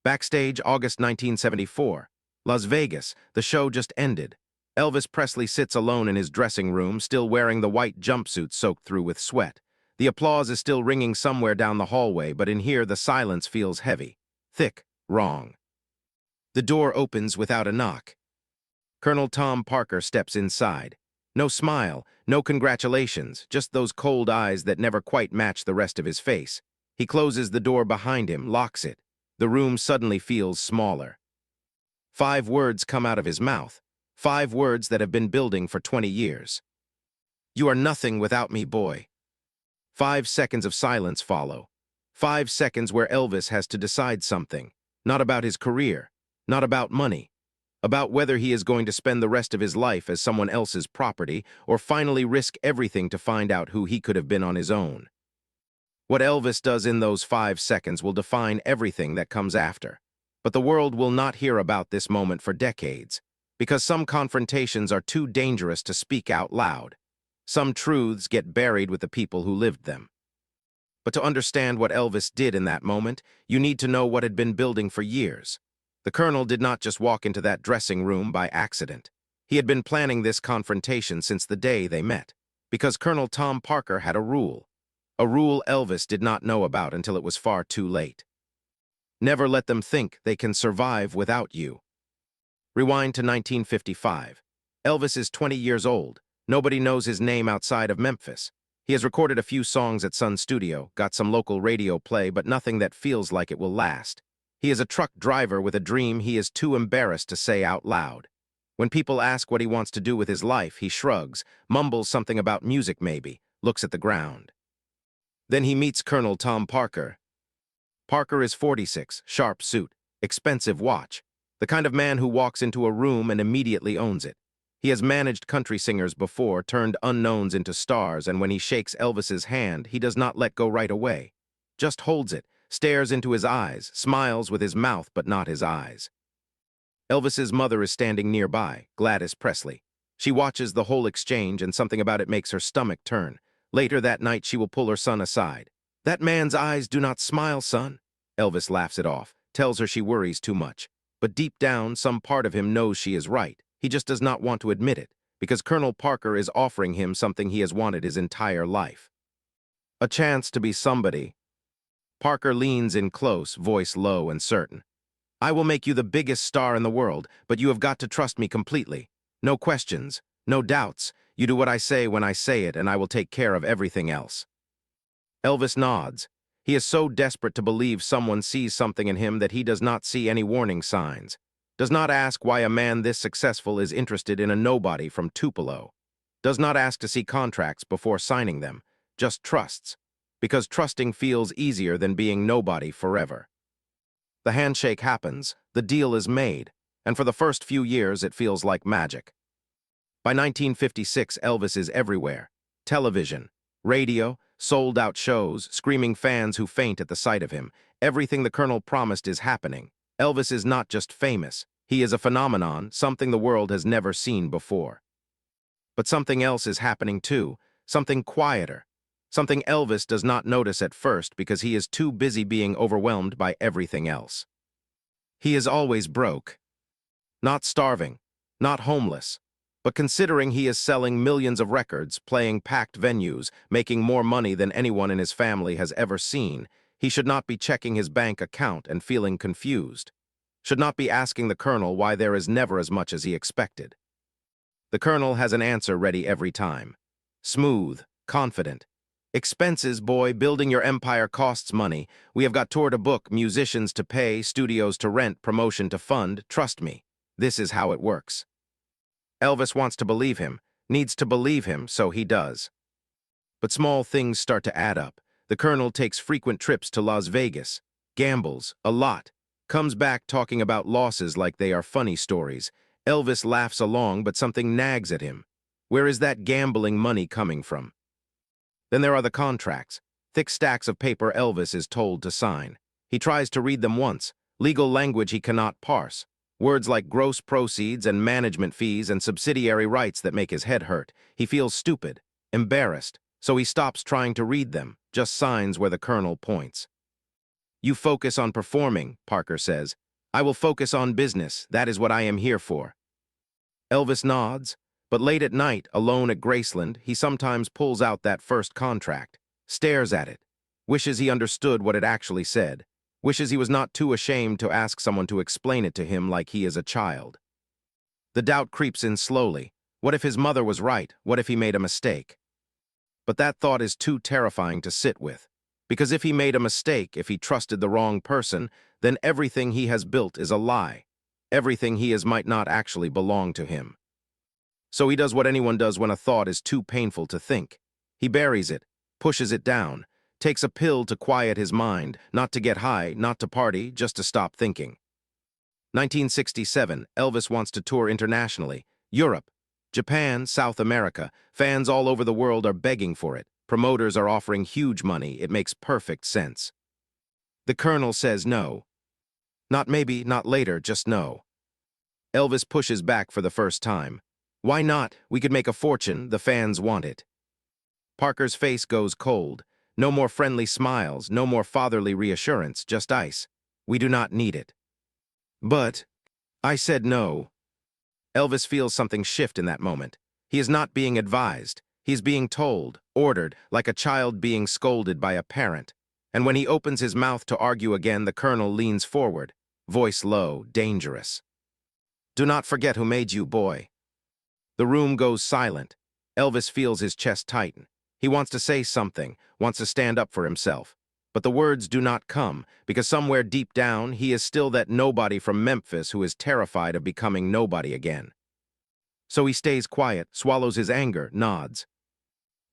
Backstage, August 1974. Las Vegas, the show just ended. Elvis Presley sits alone in his dressing room, still wearing the white jumpsuit soaked through with sweat. The applause is still ringing somewhere down the hallway, but in here the silence feels heavy. Thick, wrong. The door opens without a knock. Colonel Tom Parker steps inside. No smile, no congratulations, just those cold eyes that never quite match the rest of his face. He closes the door behind him, locks it. The room suddenly feels smaller. 5 words come out of his mouth. 5 words that have been building for 20 years. "You are nothing without me, boy." 5 seconds of silence follow. 5 seconds where Elvis has to decide something. Not about his career. Not about money. About whether he is going to spend the rest of his life as someone else's property or finally risk everything to find out who he could have been on his own. What Elvis does in those 5 seconds will define everything that comes after. But the world will not hear about this moment for decades, because some confrontations are too dangerous to speak out loud. Some truths get buried with the people who lived them. But to understand what Elvis did in that moment, you need to know what had been building for years. The Colonel did not just walk into that dressing room by accident. He had been planning this confrontation since the day they met, because Colonel Tom Parker had a rule Elvis did not know about until it was far too late. Never let them think they can survive without you. Rewind to 1955. Elvis is 20 years old. Nobody knows his name outside of Memphis. He has recorded a few songs at Sun Studio, got some local radio play, but nothing that feels like it will last. He is a truck driver with a dream he is too embarrassed to say out loud. When people ask what he wants to do with his life, he shrugs, mumbles something about music maybe, looks at the ground. Then he meets Colonel Tom Parker. Parker is 46, sharp suit, expensive watch, the kind of man who walks into a room and immediately owns it. He has managed country singers before, turned unknowns into stars, and when he shakes Elvis's hand, he does not let go right away. Just holds it, stares into his eyes, smiles with his mouth but not his eyes. Elvis's mother is standing nearby, Gladys Presley. She watches the whole exchange and something about it makes her stomach turn. Later that night she will pull her son aside. "That man's eyes do not smile, son." Elvis laughs it off, tells her she worries too much. But deep down, some part of him knows she is right. He just does not want to admit it, because Colonel Parker is offering him something he has wanted his entire life. A chance to be somebody. Parker leans in close, voice low and certain. "I will make you the biggest star in the world, but you have got to trust me completely. No questions, no doubts. You do what I say when I say it, and I will take care of everything else." Elvis nods. He is so desperate to believe someone sees something in him that he does not see any warning signs. Does not ask why a man this successful is interested in a nobody from Tupelo. Does not ask to see contracts before signing them. Just trusts. Because trusting feels easier than being nobody forever. The handshake happens, the deal is made, and for the first few years it feels like magic. By 1956, Elvis is everywhere. Television, radio, sold-out shows, screaming fans who faint at the sight of him. Everything the Colonel promised is happening. Elvis is not just famous. He is a phenomenon, something the world has never seen before. But something else is happening too, something quieter. Something Elvis does not notice at first because he is too busy being overwhelmed by everything else. He is always broke. Not starving, not homeless. But considering he is selling millions of records, playing packed venues, making more money than anyone in his family has ever seen, he should not be checking his bank account and feeling confused. Should not be asking the Colonel why there is never as much as he expected. The Colonel has an answer ready every time. Smooth, confident. "Expenses, boy, building your empire costs money. We have got tour to book, musicians to pay, studios to rent, promotion to fund. Trust me, this is how it works." Elvis wants to believe him, needs to believe him, so he does. But small things start to add up. The Colonel takes frequent trips to Las Vegas, gambles, a lot, comes back talking about losses like they are funny stories. Elvis laughs along, but something nags at him. Where is that gambling money coming from? Then there are the contracts, thick stacks of paper Elvis is told to sign. He tries to read them once, legal language he cannot parse. Words like gross proceeds and management fees and subsidiary rights that make his head hurt. He feels stupid, embarrassed, so he stops trying to read them, just signs where the Colonel points. You focus on performing, Parker says. I will focus on business. That is what I am here for. Elvis nods, but late at night, alone at Graceland, he sometimes pulls out that first contract, stares at it, wishes he understood what it actually said, wishes he was not too ashamed to ask someone to explain it to him like he is a child. The doubt creeps in slowly. What if his mother was right? What if he made a mistake? But that thought is too terrifying to sit with. Because if he made a mistake, if he trusted the wrong person, then everything he has built is a lie. Everything he is might not actually belong to him. So he does what anyone does when a thought is too painful to think. He buries it, pushes it down, takes a pill to quiet his mind, not to get high, not to party, just to stop thinking. 1967, Elvis wants to tour internationally. Europe, Japan, South America. Fans all over the world are begging for it. Promoters are offering huge money. It makes perfect sense. The Colonel says no. Not maybe, not later, just no. Elvis pushes back for the first time. Why not? We could make a fortune. The fans want it. Parker's face goes cold. No more friendly smiles, no more fatherly reassurance, just ice. We do not need it. But I said no. Elvis feels something shift in that moment. He is not being advised. He is being told, ordered, like a child being scolded by a parent. And when he opens his mouth to argue again, the Colonel leans forward, voice low, dangerous. Do not forget who made you, boy. The room goes silent. Elvis feels his chest tighten. He wants to say something, wants to stand up for himself. But the words do not come, because somewhere deep down, he is still that nobody from Memphis who is terrified of becoming nobody again. So he stays quiet, swallows his anger, nods.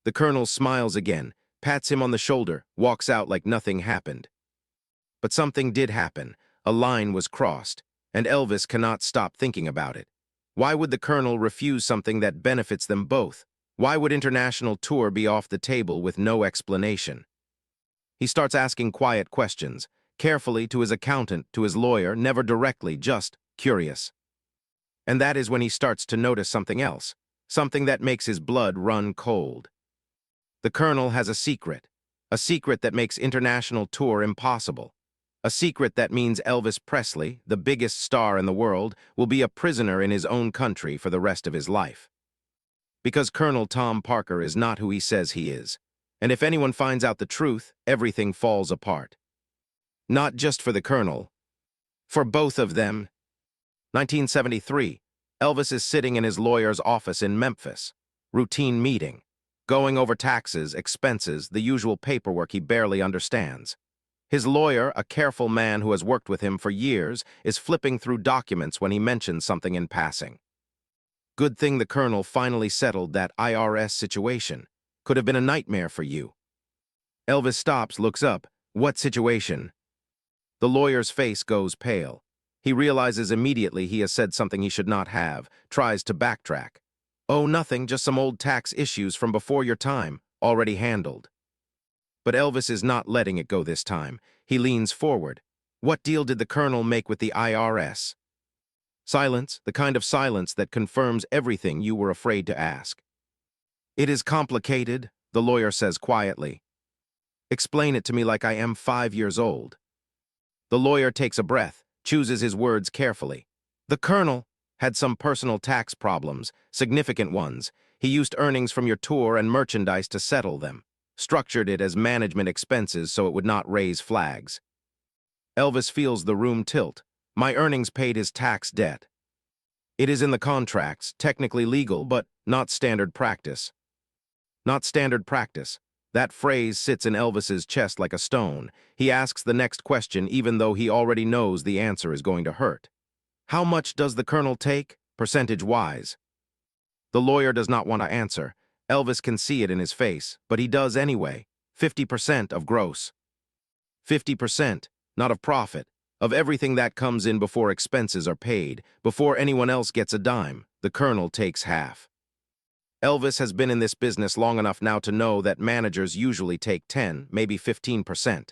The Colonel smiles again, pats him on the shoulder, walks out like nothing happened. But something did happen. A line was crossed, and Elvis cannot stop thinking about it. Why would the Colonel refuse something that benefits them both? Why would international tour be off the table with no explanation? He starts asking quiet questions, carefully to his accountant, to his lawyer, never directly, just curious. And that is when he starts to notice something else, something that makes his blood run cold. The Colonel has a secret that makes international tour impossible. A secret that means Elvis Presley, the biggest star in the world, will be a prisoner in his own country for the rest of his life. Because Colonel Tom Parker is not who he says he is. And if anyone finds out the truth, everything falls apart. Not just for the Colonel. For both of them. 1973. Elvis is sitting in his lawyer's office in Memphis. Routine meeting. Going over taxes, expenses, the usual paperwork he barely understands. His lawyer, a careful man who has worked with him for years, is flipping through documents when he mentions something in passing. Good thing the Colonel finally settled that IRS situation. Could have been a nightmare for you. Elvis stops, looks up. What situation? The lawyer's face goes pale. He realizes immediately he has said something he should not have, tries to backtrack. Oh, nothing, just some old tax issues from before your time, already handled. But Elvis is not letting it go this time. He leans forward. What deal did the Colonel make with the IRS? Silence, the kind of silence that confirms everything you were afraid to ask. It is complicated, the lawyer says quietly. Explain it to me like I am 5 years old. The lawyer takes a breath, chooses his words carefully. The Colonel had some personal tax problems, significant ones. He used earnings from your tour and merchandise to settle them. Structured it as management expenses so it would not raise flags. Elvis feels the room tilt. My earnings paid his tax debt. It is in the contracts, technically legal, but not standard practice. Not standard practice. That phrase sits in Elvis's chest like a stone. He asks the next question even though he already knows the answer is going to hurt. How much does the Colonel take, percentage-wise? The lawyer does not want to answer. Elvis can see it in his face, but he does anyway. 50% of gross. 50%, not of profit, of everything that comes in before expenses are paid, before anyone else gets a dime. The Colonel takes half. Elvis has been in this business long enough now to know that managers usually take 10, maybe 15%.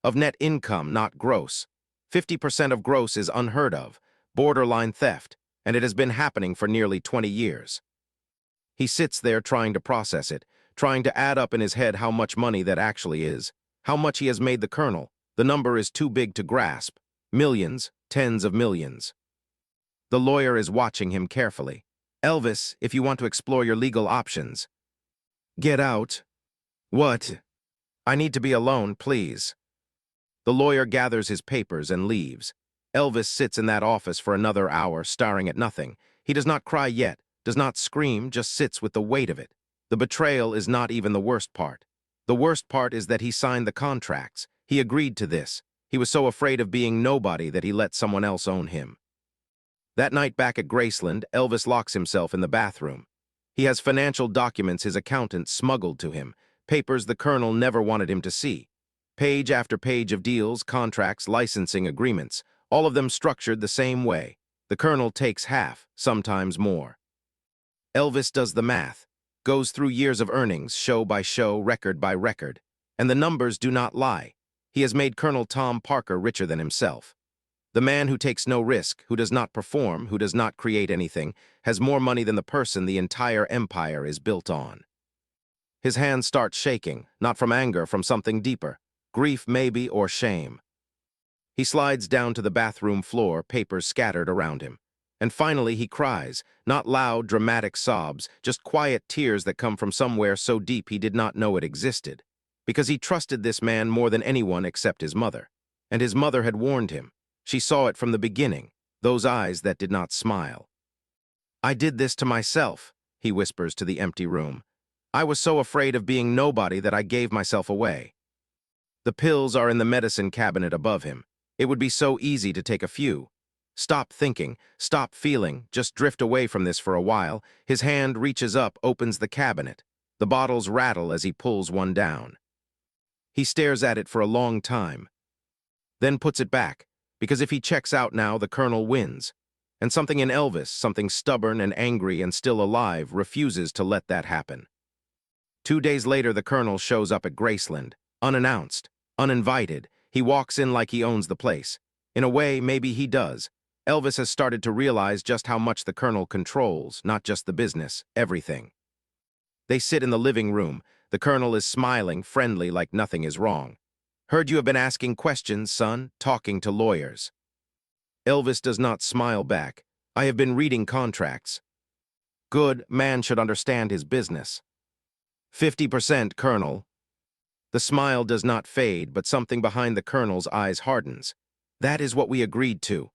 Of net income, not gross. 50% of gross is unheard of, borderline theft, and it has been happening for nearly 20 years. He sits there trying to process it, trying to add up in his head how much money that actually is, how much he has made the Colonel, The number is too big to grasp. Millions, tens of millions. The lawyer is watching him carefully. Elvis, if you want to explore your legal options. Get out. What? I need to be alone, please. The lawyer gathers his papers and leaves. Elvis sits in that office for another hour, staring at nothing. He does not cry yet, does not scream, just sits with the weight of it. The betrayal is not even the worst part. The worst part is that he signed the contracts. He agreed to this. He was so afraid of being nobody that he let someone else own him. That night back at Graceland, Elvis locks himself in the bathroom. He has financial documents his accountant smuggled to him, papers the Colonel never wanted him to see. Page after page of deals, contracts, licensing agreements, all of them structured the same way. The Colonel takes half, sometimes more. Elvis does the math, goes through years of earnings, show by show, record by record, and the numbers do not lie. He has made Colonel Tom Parker richer than himself. The man who takes no risk, who does not perform, who does not create anything, has more money than the person the entire empire is built on. His hands start shaking, not from anger, from something deeper. Grief maybe, or shame. He slides down to the bathroom floor, papers scattered around him. And finally he cries, not loud, dramatic sobs, just quiet tears that come from somewhere so deep he did not know it existed. Because he trusted this man more than anyone except his mother. And his mother had warned him. She saw it from the beginning, those eyes that did not smile. I did this to myself, he whispers to the empty room. I was so afraid of being nobody that I gave myself away. The pills are in the medicine cabinet above him. It would be so easy to take a few. Stop thinking, stop feeling, just drift away from this for a while. His hand reaches up, opens the cabinet. The bottles rattle as he pulls one down. He stares at it for a long time, then puts it back, because if he checks out now, the Colonel wins. And something in Elvis, something stubborn and angry and still alive, refuses to let that happen. 2 days later, the Colonel shows up at Graceland, unannounced, uninvited. He walks in like he owns the place. In a way, maybe he does. Elvis has started to realize just how much the Colonel controls, not just the business, everything. They sit in the living room. The Colonel is smiling, friendly, like nothing is wrong. Heard you have been asking questions, son, talking to lawyers. Elvis does not smile back. I have been reading contracts. Good, man should understand his business. 50%, Colonel. The smile does not fade, but something behind the Colonel's eyes hardens. That is what we agreed to.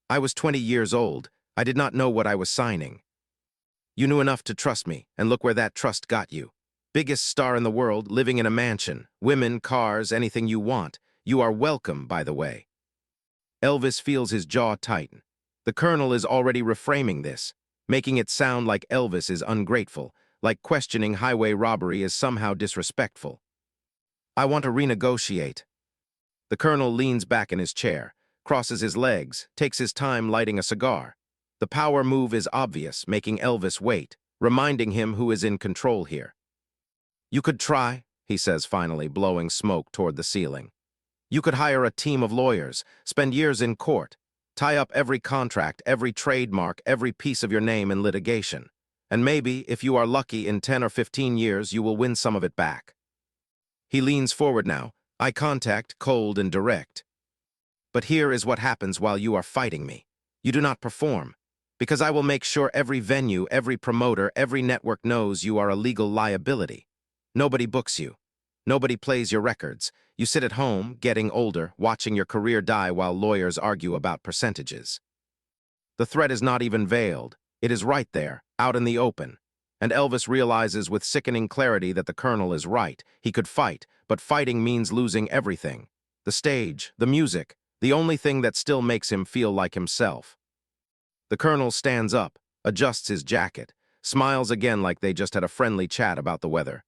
I was 20 years old. I did not know what I was signing. You knew enough to trust me, and look where that trust got you. Biggest star in the world, living in a mansion. Women, cars, anything you want. You are welcome, by the way. Elvis feels his jaw tighten. The Colonel is already reframing this, making it sound like Elvis is ungrateful, like questioning highway robbery is somehow disrespectful. I want to renegotiate. The Colonel leans back in his chair, crosses his legs, takes his time lighting a cigar. The power move is obvious, making Elvis wait, reminding him who is in control here. You could try, he says finally, blowing smoke toward the ceiling. You could hire a team of lawyers, spend years in court, tie up every contract, every trademark, every piece of your name in litigation. And maybe, if you are lucky, in 10 or 15 years, you will win some of it back. He leans forward now, eye contact, cold and direct. But here is what happens while you are fighting me. You do not perform, because I will make sure every venue, every promoter, every network knows you are a legal liability. Nobody books you. Nobody plays your records. You sit at home, getting older, watching your career die while lawyers argue about percentages. The threat is not even veiled. It is right there, out in the open. And Elvis realizes with sickening clarity that the Colonel is right. He could fight, but fighting means losing everything. The stage, the music, the only thing that still makes him feel like himself. The Colonel stands up, adjusts his jacket, smiles again like they just had a friendly chat about the weather.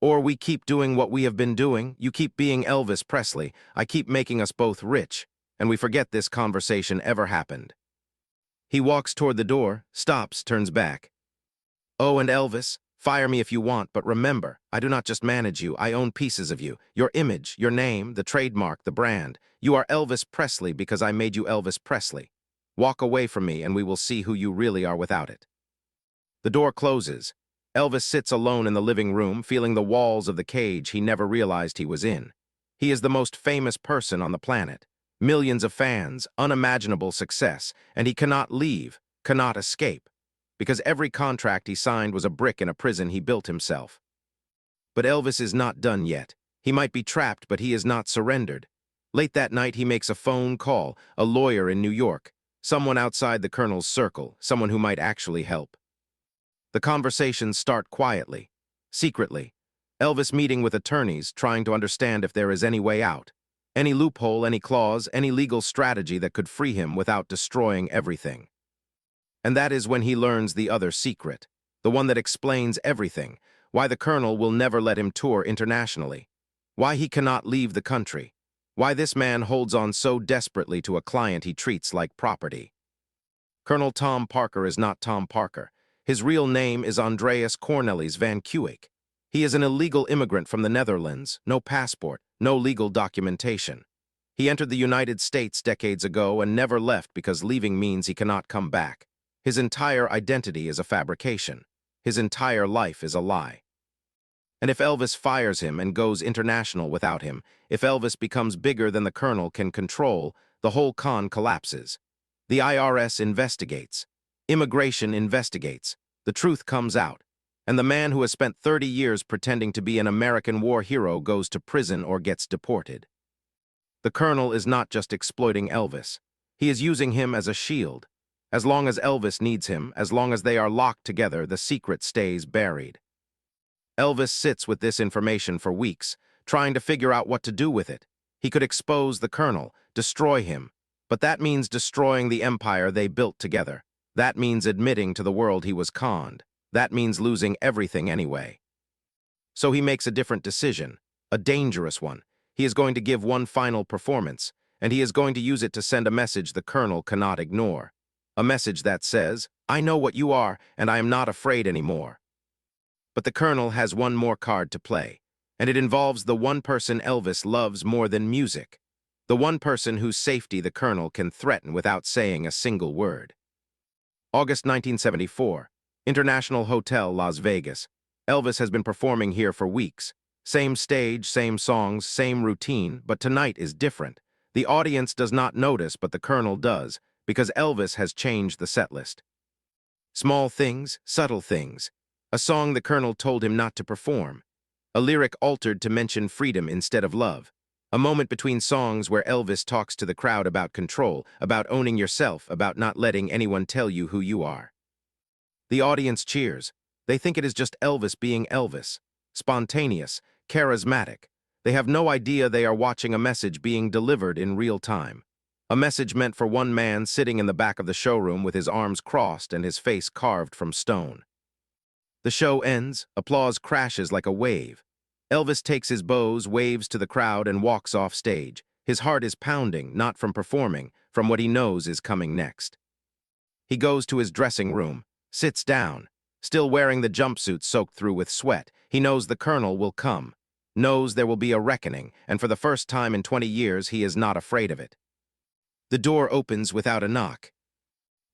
Or we keep doing what we have been doing, you keep being Elvis Presley, I keep making us both rich, and we forget this conversation ever happened. He walks toward the door, stops, turns back. Oh, and Elvis, fire me if you want, but remember, I do not just manage you, I own pieces of you. Your image, your name, the trademark, the brand. You are Elvis Presley because I made you Elvis Presley. Walk away from me and we will see who you really are without it. The door closes. Elvis sits alone in the living room, feeling the walls of the cage he never realized he was in. He is the most famous person on the planet. Millions of fans, unimaginable success, and he cannot leave, cannot escape, because every contract he signed was a brick in a prison he built himself. But Elvis is not done yet. He might be trapped, but he is not surrendered. Late that night, he makes a phone call, a lawyer in New York, someone outside the Colonel's circle, someone who might actually help. The conversations start quietly, secretly. Elvis meeting with attorneys, trying to understand if there is any way out. Any loophole, any clause, any legal strategy that could free him without destroying everything. And that is when he learns the other secret, the one that explains everything, why the Colonel will never let him tour internationally, why he cannot leave the country, why this man holds on so desperately to a client he treats like property. Colonel Tom Parker is not Tom Parker. His real name is Andreas Cornelis van Kuijk. He is an illegal immigrant from the Netherlands, no passport, no legal documentation. He entered the United States decades ago and never left because leaving means he cannot come back. His entire identity is a fabrication. His entire life is a lie. And if Elvis fires him and goes international without him, if Elvis becomes bigger than the Colonel can control, the whole con collapses. The IRS investigates. Immigration investigates. The truth comes out. And the man who has spent 30 years pretending to be an American war hero goes to prison or gets deported. The Colonel is not just exploiting Elvis. He is using him as a shield. As long as Elvis needs him, as long as they are locked together, the secret stays buried. Elvis sits with this information for weeks, trying to figure out what to do with it. He could expose the Colonel, destroy him, but that means destroying the empire they built together. That means admitting to the world he was conned. That means losing everything anyway. So he makes a different decision, a dangerous one. He is going to give one final performance, and he is going to use it to send a message the Colonel cannot ignore. A message that says, "I know what you are, and I am not afraid anymore." But the Colonel has one more card to play, and it involves the one person Elvis loves more than music, the one person whose safety the Colonel can threaten without saying a single word. August 1974, International Hotel, Las Vegas. Elvis has been performing here for weeks. Same stage, same songs, same routine, but tonight is different. The audience does not notice, but the Colonel does, because Elvis has changed the setlist. Small things, subtle things. A song the Colonel told him not to perform. A lyric altered to mention freedom instead of love. A moment between songs where Elvis talks to the crowd about control, about owning yourself, about not letting anyone tell you who you are. The audience cheers. They think it is just Elvis being Elvis. Spontaneous, charismatic. They have no idea they are watching a message being delivered in real time. A message meant for one man sitting in the back of the showroom with his arms crossed and his face carved from stone. The show ends, applause crashes like a wave. Elvis takes his bows, waves to the crowd, and walks off stage. His heart is pounding, not from performing, from what he knows is coming next. He goes to his dressing room, sits down, still wearing the jumpsuit soaked through with sweat. He knows the Colonel will come, knows there will be a reckoning, and for the first time in 20 years, he is not afraid of it. The door opens without a knock.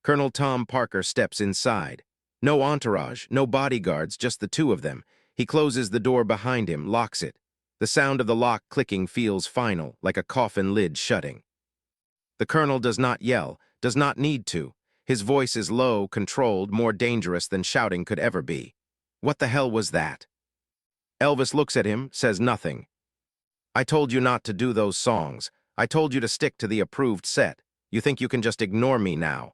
Colonel Tom Parker steps inside. No entourage, no bodyguards, just the two of them. He closes the door behind him, locks it. The sound of the lock clicking feels final, like a coffin lid shutting. The Colonel does not yell, does not need to. His voice is low, controlled, more dangerous than shouting could ever be. What the hell was that? Elvis looks at him, says nothing. I told you not to do those songs. I told you to stick to the approved set. You think you can just ignore me now?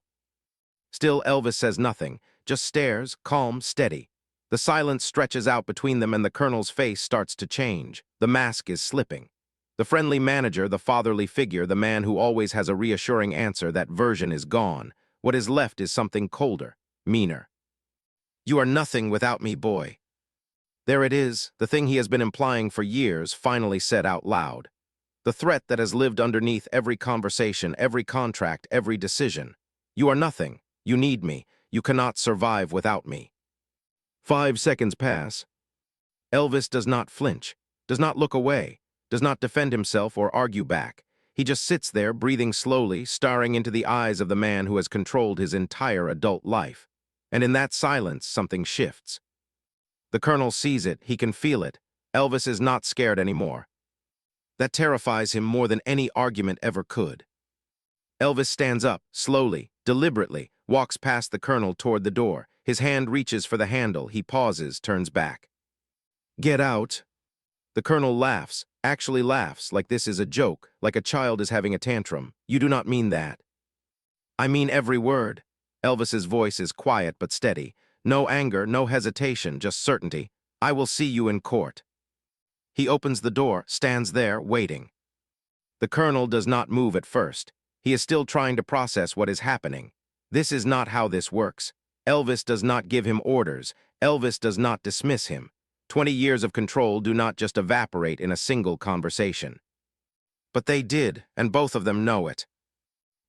Still, Elvis says nothing, just stares, calm, steady. The silence stretches out between them and the Colonel's face starts to change. The mask is slipping. The friendly manager, the fatherly figure, the man who always has a reassuring answer, that version is gone. What is left is something colder, meaner. You are nothing without me, boy. There it is, the thing he has been implying for years, finally said out loud. The threat that has lived underneath every conversation, every contract, every decision. You are nothing. You need me. You cannot survive without me. 5 seconds pass. Elvis does not flinch, does not look away, does not defend himself or argue back. He just sits there, breathing slowly, staring into the eyes of the man who has controlled his entire adult life. And in that silence, something shifts. The Colonel sees it, he can feel it. Elvis is not scared anymore. That terrifies him more than any argument ever could. Elvis stands up, slowly, deliberately, walks past the colonel toward the door. His hand reaches for the handle. He pauses, turns back. "Get out." The colonel laughs, actually laughs, like this is a joke, like a child is having a tantrum. "You do not mean that." "I mean every word." Elvis's voice is quiet but steady. No anger, no hesitation, just certainty. "I will see you in court." He opens the door, stands there, waiting. The colonel does not move at first. He is still trying to process what is happening. This is not how this works. Elvis does not give him orders. Elvis does not dismiss him. 20 years of control do not just evaporate in a single conversation. But they did, and both of them know it.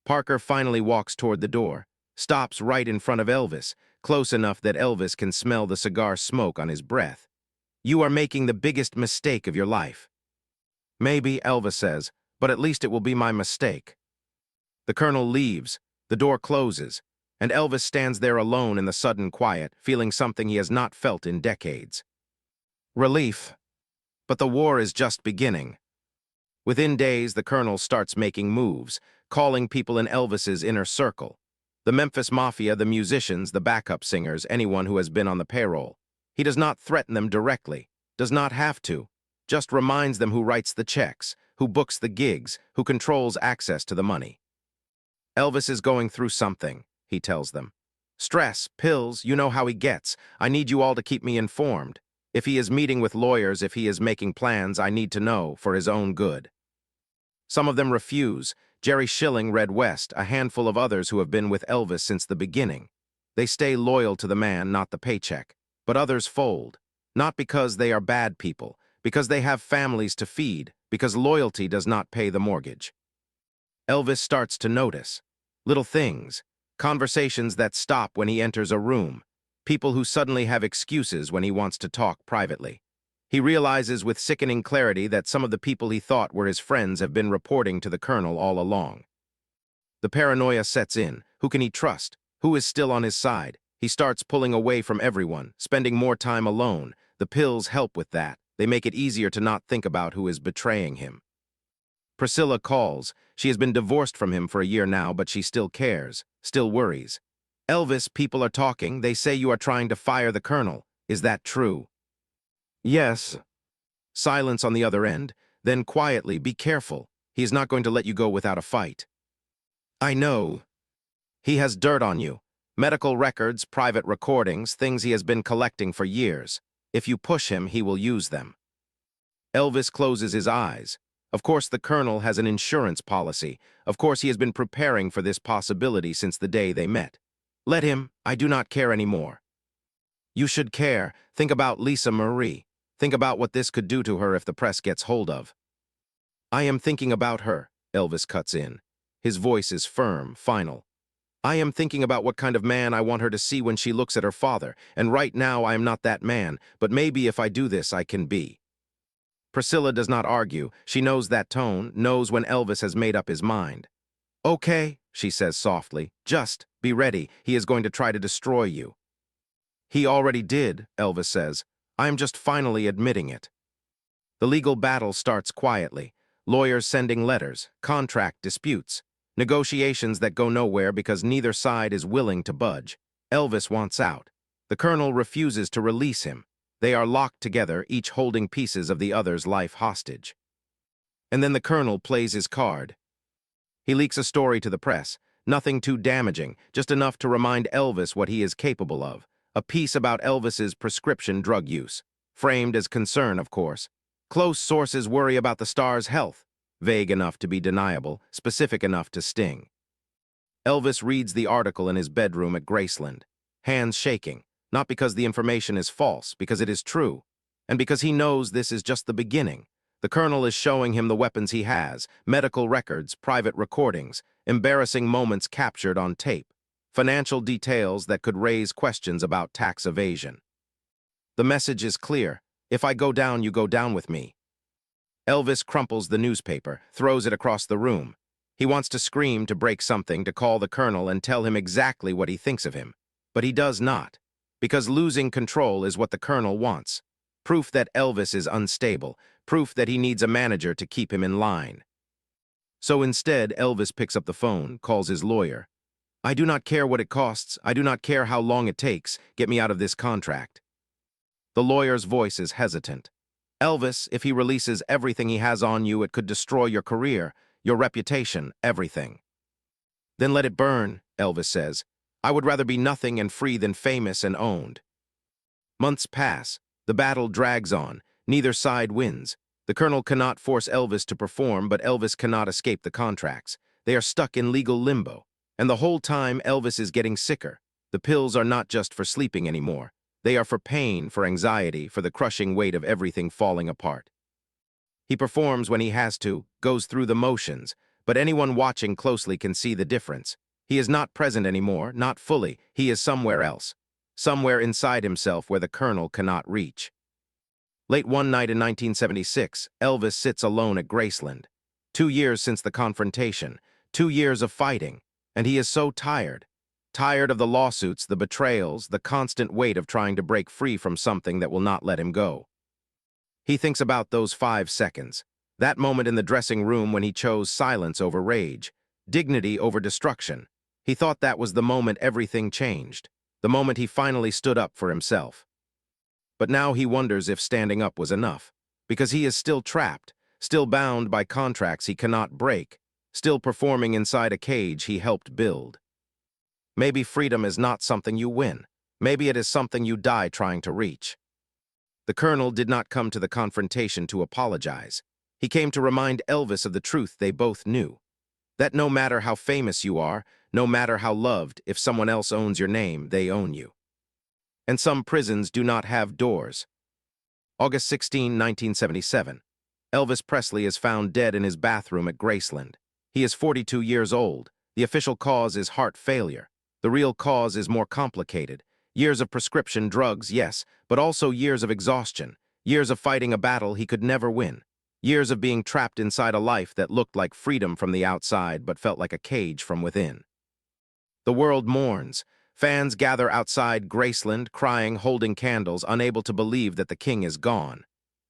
Parker finally walks toward the door, stops right in front of Elvis, close enough that Elvis can smell the cigar smoke on his breath. "You are making the biggest mistake of your life." "Maybe," Elvis says, "but at least it will be my mistake." The colonel leaves, the door closes, and Elvis stands there alone in the sudden quiet, feeling something he has not felt in decades. Relief. But the war is just beginning. Within days, the colonel starts making moves, calling people in Elvis's inner circle. The Memphis Mafia, the musicians, the backup singers, anyone who has been on the payroll. He does not threaten them directly, does not have to, just reminds them who writes the checks, who books the gigs, who controls access to the money. "Elvis is going through something," he tells them. "Stress, pills, you know how he gets. I need you all to keep me informed. If he is meeting with lawyers, if he is making plans, I need to know, for his own good." Some of them refuse. Jerry Schilling, Red West, a handful of others who have been with Elvis since the beginning. They stay loyal to the man, not the paycheck. But others fold. Not because they are bad people, because they have families to feed, because loyalty does not pay the mortgage. Elvis starts to notice little things, conversations that stop when he enters a room, people who suddenly have excuses when he wants to talk privately. He realizes with sickening clarity that some of the people he thought were his friends have been reporting to the colonel all along. The paranoia sets in. Who can he trust? Who is still on his side? He starts pulling away from everyone, spending more time alone. The pills help with that. They make it easier to not think about who is betraying him. Priscilla calls. She has been divorced from him for a year now, but she still cares, still worries. "Elvis, people are talking. They say you are trying to fire the colonel. Is that true?" "Yes." Silence on the other end. Then quietly, "Be careful. He is not going to let you go without a fight." "I know. He has dirt on you. Medical records, private recordings, things he has been collecting for years. If you push him, he will use them." Elvis closes his eyes. Of course, the colonel has an insurance policy. Of course, he has been preparing for this possibility since the day they met. "Let him. I do not care anymore." "You should care. Think about Lisa Marie. Think about what this could do to her if the press gets hold of." "I am thinking about her," Elvis cuts in. His voice is firm, final. "I am thinking about what kind of man I want her to see when she looks at her father, and right now I am not that man, but maybe if I do this I can be." Priscilla does not argue. She knows that tone, knows when Elvis has made up his mind. "Okay," she says softly, "just be ready. He is going to try to destroy you." "He already did," Elvis says. "I am just finally admitting it." The legal battle starts quietly. Lawyers sending letters, contract disputes, negotiations that go nowhere because neither side is willing to budge. Elvis wants out. The colonel refuses to release him. They are locked together, each holding pieces of the other's life hostage. And then the colonel plays his card. He leaks a story to the press. Nothing too damaging, just enough to remind Elvis what he is capable of. A piece about Elvis's prescription drug use. Framed as concern, of course. Close sources worry about the star's health. Vague enough to be deniable, specific enough to sting. Elvis reads the article in his bedroom at Graceland, hands shaking, not because the information is false, because it is true, and because he knows this is just the beginning. The colonel is showing him the weapons he has, medical records, private recordings, embarrassing moments captured on tape, financial details that could raise questions about tax evasion. The message is clear. If I go down, you go down with me. Elvis crumples the newspaper, throws it across the room. He wants to scream, to break something, to call the colonel and tell him exactly what he thinks of him. But he does not, because losing control is what the colonel wants. proof that Elvis is unstable, proof that he needs a manager to keep him in line. So instead, Elvis picks up the phone, calls his lawyer. "I do not care what it costs. I do not care how long it takes. Get me out of this contract." The lawyer's voice is hesitant. "Elvis, if he releases everything he has on you, it could destroy your career, your reputation, everything." "Then let it burn," Elvis says. "I would rather be nothing and free than famous and owned." Months pass. The battle drags on. Neither side wins. The Colonel cannot force Elvis to perform, but Elvis cannot escape the contracts. They are stuck in legal limbo. And the whole time, Elvis is getting sicker. The pills are not just for sleeping anymore. They are for pain, for anxiety, for the crushing weight of everything falling apart. He performs when he has to, goes through the motions, but anyone watching closely can see the difference. He is not present anymore, not fully. He is somewhere else. Somewhere inside himself where the Colonel cannot reach. Late one night in 1976, Elvis sits alone at Graceland. 2 years since the confrontation, 2 years of fighting, and he is so tired. Tired of the lawsuits, the betrayals, the constant weight of trying to break free from something that will not let him go. He thinks about those 5 seconds, that moment in the dressing room when he chose silence over rage, dignity over destruction. He thought that was the moment everything changed, the moment he finally stood up for himself. But now he wonders if standing up was enough, because he is still trapped, still bound by contracts he cannot break, still performing inside a cage he helped build. Maybe freedom is not something you win. Maybe it is something you die trying to reach. The Colonel did not come to the confrontation to apologize. He came to remind Elvis of the truth they both knew. That no matter how famous you are, no matter how loved, if someone else owns your name, they own you. And some prisons do not have doors. August 16, 1977. Elvis Presley is found dead in his bathroom at Graceland. He is 42 years old. The official cause is heart failure. The real cause is more complicated. Years of prescription drugs, yes, but also years of exhaustion. Years of fighting a battle he could never win. Years of being trapped inside a life that looked like freedom from the outside but felt like a cage from within. The world mourns. Fans gather outside Graceland, crying, holding candles, unable to believe that the king is gone.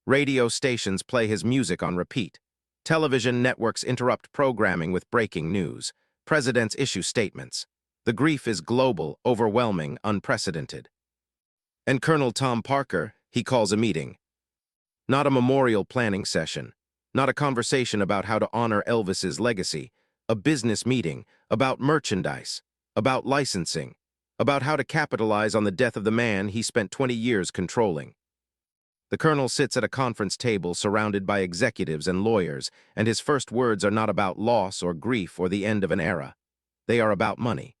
Radio stations play his music on repeat. Television networks interrupt programming with breaking news. Presidents issue statements. The grief is global, overwhelming, unprecedented. And Colonel Tom Parker, he calls a meeting. Not a memorial planning session. Not a conversation about how to honor Elvis's legacy. A business meeting about merchandise, about licensing, about how to capitalize on the death of the man he spent 20 years controlling. The Colonel sits at a conference table surrounded by executives and lawyers, and his first words are not about loss or grief or the end of an era. They are about money.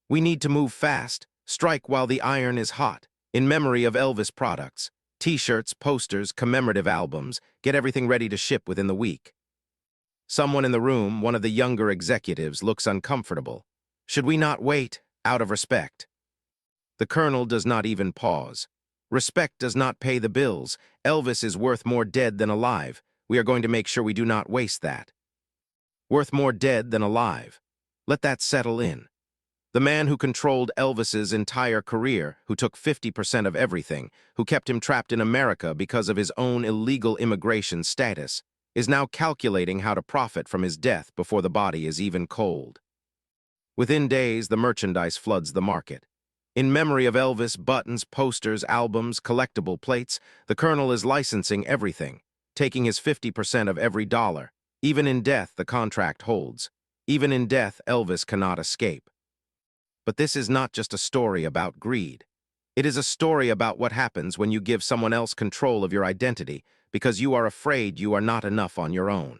We need to move fast, strike while the iron is hot, in memory of Elvis products. T-shirts, posters, commemorative albums, get everything ready to ship within the week. Someone in the room, one of the younger executives, looks uncomfortable. Should we not wait? Out of respect. The Colonel does not even pause. Respect does not pay the bills. Elvis is worth more dead than alive. We are going to make sure we do not waste that. Worth more dead than alive. Let that settle in. The man who controlled Elvis's entire career, who took 50% of everything, who kept him trapped in America because of his own illegal immigration status, is now calculating how to profit from his death before the body is even cold. Within days, the merchandise floods the market. In memory of Elvis, buttons, posters, albums, collectible plates, the Colonel is licensing everything, taking his 50% of every dollar. Even in death, the contract holds. Even in death, Elvis cannot escape. But this is not just a story about greed. It is a story about what happens when you give someone else control of your identity because you are afraid you are not enough on your own.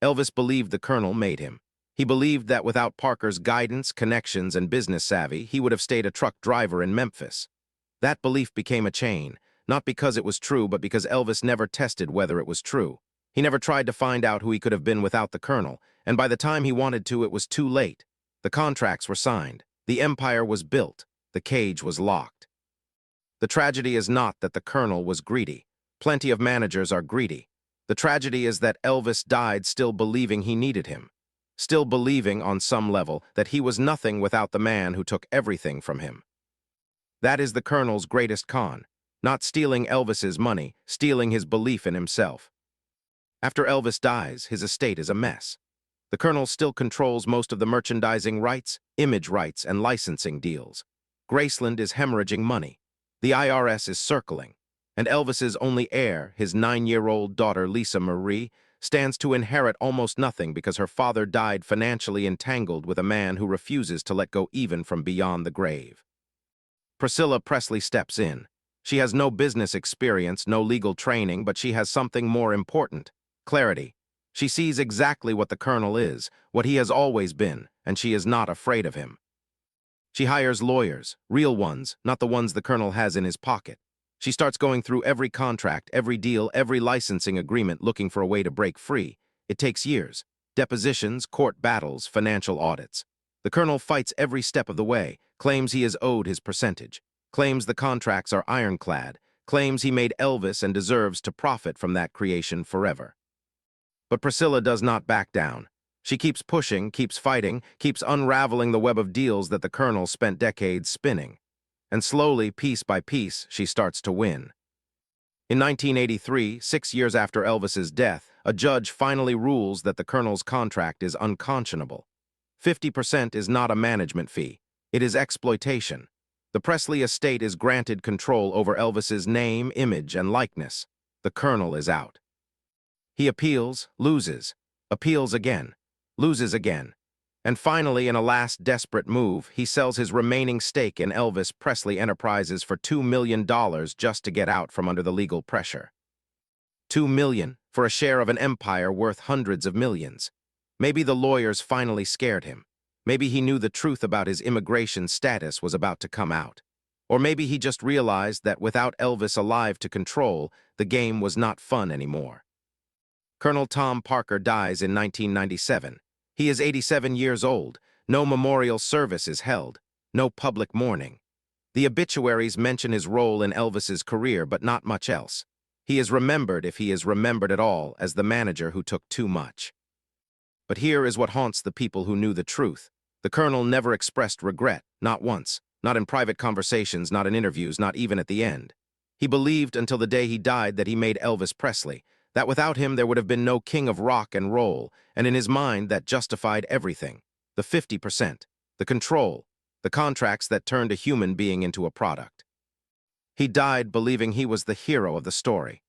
Elvis believed the Colonel made him. He believed that without Parker's guidance, connections, and business savvy, he would have stayed a truck driver in Memphis. That belief became a chain, not because it was true, but because Elvis never tested whether it was true. He never tried to find out who he could have been without the Colonel, and by the time he wanted to, it was too late. The contracts were signed. The empire was built. The cage was locked. The tragedy is not that the Colonel was greedy. Plenty of managers are greedy. The tragedy is that Elvis died still believing he needed him. Still believing, on some level, that he was nothing without the man who took everything from him. That is the Colonel's greatest con. Not stealing Elvis's money, stealing his belief in himself. After Elvis dies, his estate is a mess. The Colonel still controls most of the merchandising rights, image rights, and licensing deals. Graceland is hemorrhaging money. The IRS is circling. And Elvis's only heir, his 9-year-old daughter Lisa Marie, stands to inherit almost nothing because her father died financially entangled with a man who refuses to let go even from beyond the grave. Priscilla Presley steps in. She has no business experience, no legal training, but she has something more important: clarity. She sees exactly what the Colonel is, what he has always been, and she is not afraid of him. She hires lawyers, real ones, not the ones the Colonel has in his pocket. She starts going through every contract, every deal, every licensing agreement, looking for a way to break free. It takes years. Depositions, court battles, financial audits. The Colonel fights every step of the way, claims he is owed his percentage, claims the contracts are ironclad, claims he made Elvis and deserves to profit from that creation forever. But Priscilla does not back down. She keeps pushing, keeps fighting, keeps unraveling the web of deals that the Colonel spent decades spinning. And slowly, piece by piece, she starts to win. In 1983, 6 years after Elvis's death, a judge finally rules that the Colonel's contract is unconscionable. 50% is not a management fee. It is exploitation. The Presley estate is granted control over Elvis's name, image, and likeness. The Colonel is out. He appeals, loses, appeals again, loses again. And finally, in a last desperate move, he sells his remaining stake in Elvis Presley Enterprises for $2 million just to get out from under the legal pressure. $2 million for a share of an empire worth hundreds of millions. Maybe the lawyers finally scared him. Maybe he knew the truth about his immigration status was about to come out. Or maybe he just realized that without Elvis alive to control, the game was not fun anymore. Colonel Tom Parker dies in 1997. He is 87 years old. No memorial service is held. No public mourning. The obituaries mention his role in Elvis's career, but not much else. He is remembered, if he is remembered at all, as the manager who took too much. But here is what haunts the people who knew the truth. The Colonel never expressed regret, not once, not in private conversations, not in interviews, not even at the end. He believed until the day he died that he made Elvis Presley, that without him there would have been no king of rock and roll, and in his mind that justified everything. The 50%, the control, the contracts that turned a human being into a product. He died believing he was the hero of the story.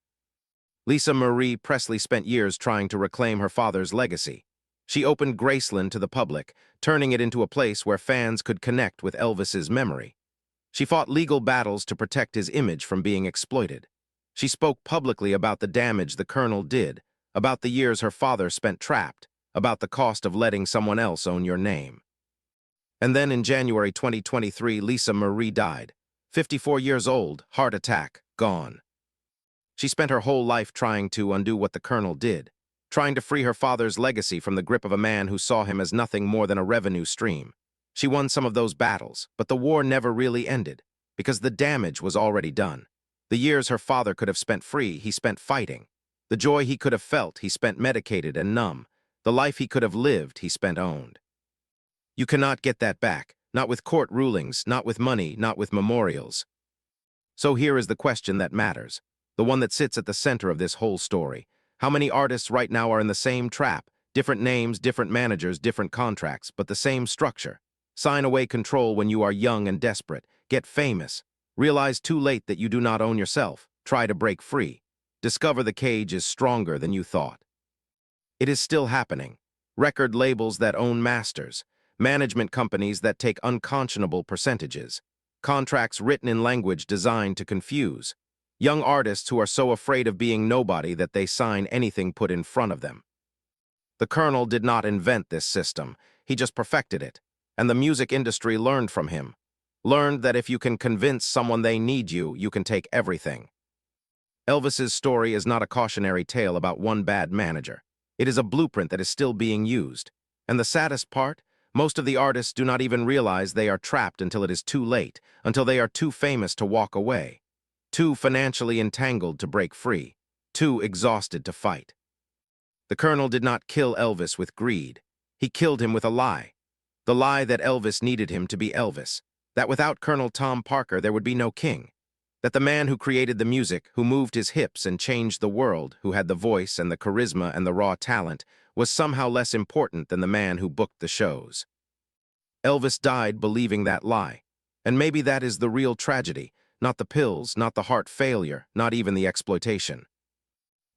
Lisa Marie Presley spent years trying to reclaim her father's legacy. She opened Graceland to the public, turning it into a place where fans could connect with Elvis's memory. She fought legal battles to protect his image from being exploited. She spoke publicly about the damage the Colonel did, about the years her father spent trapped, about the cost of letting someone else own your name. And then in January 2023, Lisa Marie died. 54 years old, heart attack, gone. She spent her whole life trying to undo what the Colonel did, trying to free her father's legacy from the grip of a man who saw him as nothing more than a revenue stream. She won some of those battles, but the war never really ended, because the damage was already done. The years her father could have spent free, he spent fighting. The joy he could have felt, he spent medicated and numb. The life he could have lived, he spent owned. You cannot get that back, not with court rulings, not with money, not with memorials. So here is the question that matters, the one that sits at the center of this whole story. How many artists right now are in the same trap? Different names, different managers, different contracts, but the same structure. Sign away control when you are young and desperate. Get famous. Realize too late that you do not own yourself. Try to break free. Discover the cage is stronger than you thought. It is still happening. Record labels that own masters. Management companies that take unconscionable percentages. Contracts written in language designed to confuse. Young artists who are so afraid of being nobody that they sign anything put in front of them. The Colonel did not invent this system. He just perfected it. And the music industry learned from him. Learned that if you can convince someone they need you, you can take everything. Elvis's story is not a cautionary tale about one bad manager. It is a blueprint that is still being used. And the saddest part? Most of the artists do not even realize they are trapped until it is too late, until they are too famous to walk away, too financially entangled to break free, too exhausted to fight. The Colonel did not kill Elvis with greed. He killed him with a lie. The lie that Elvis needed him to be Elvis. That without Colonel Tom Parker there would be no king. That the man who created the music, who moved his hips and changed the world, who had the voice and the charisma and the raw talent, was somehow less important than the man who booked the shows. Elvis died believing that lie. And maybe that is the real tragedy, not the pills, not the heart failure, not even the exploitation.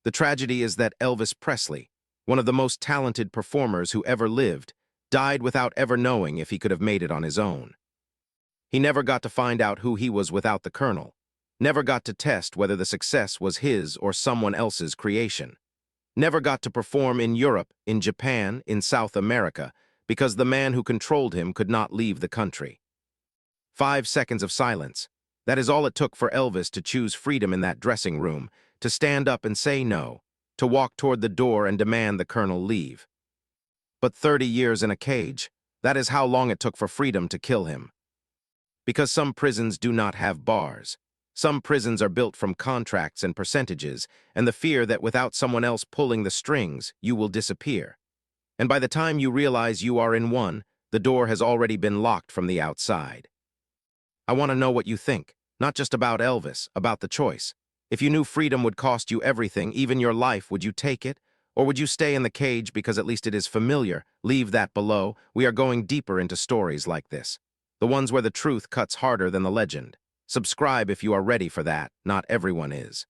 The tragedy is that Elvis Presley, one of the most talented performers who ever lived, died without ever knowing if he could have made it on his own. He never got to find out who he was without the Colonel, never got to test whether the success was his or someone else's creation, never got to perform in Europe, in Japan, in South America, because the man who controlled him could not leave the country. 5 seconds of silence. That is all it took for Elvis to choose freedom in that dressing room, to stand up and say no, to walk toward the door and demand the Colonel leave. But 30 years in a cage, that is how long it took for freedom to kill him. Because some prisons do not have bars. Some prisons are built from contracts and percentages, and the fear that without someone else pulling the strings, you will disappear. And by the time you realize you are in one, the door has already been locked from the outside. I want to know what you think, not just about Elvis, about the choice. If you knew freedom would cost you everything, even your life, would you take it? Or would you stay in the cage because at least it is familiar? Leave that below. We are going deeper into stories like this. The ones where the truth cuts harder than the legend. Subscribe if you are ready for that. Not everyone is.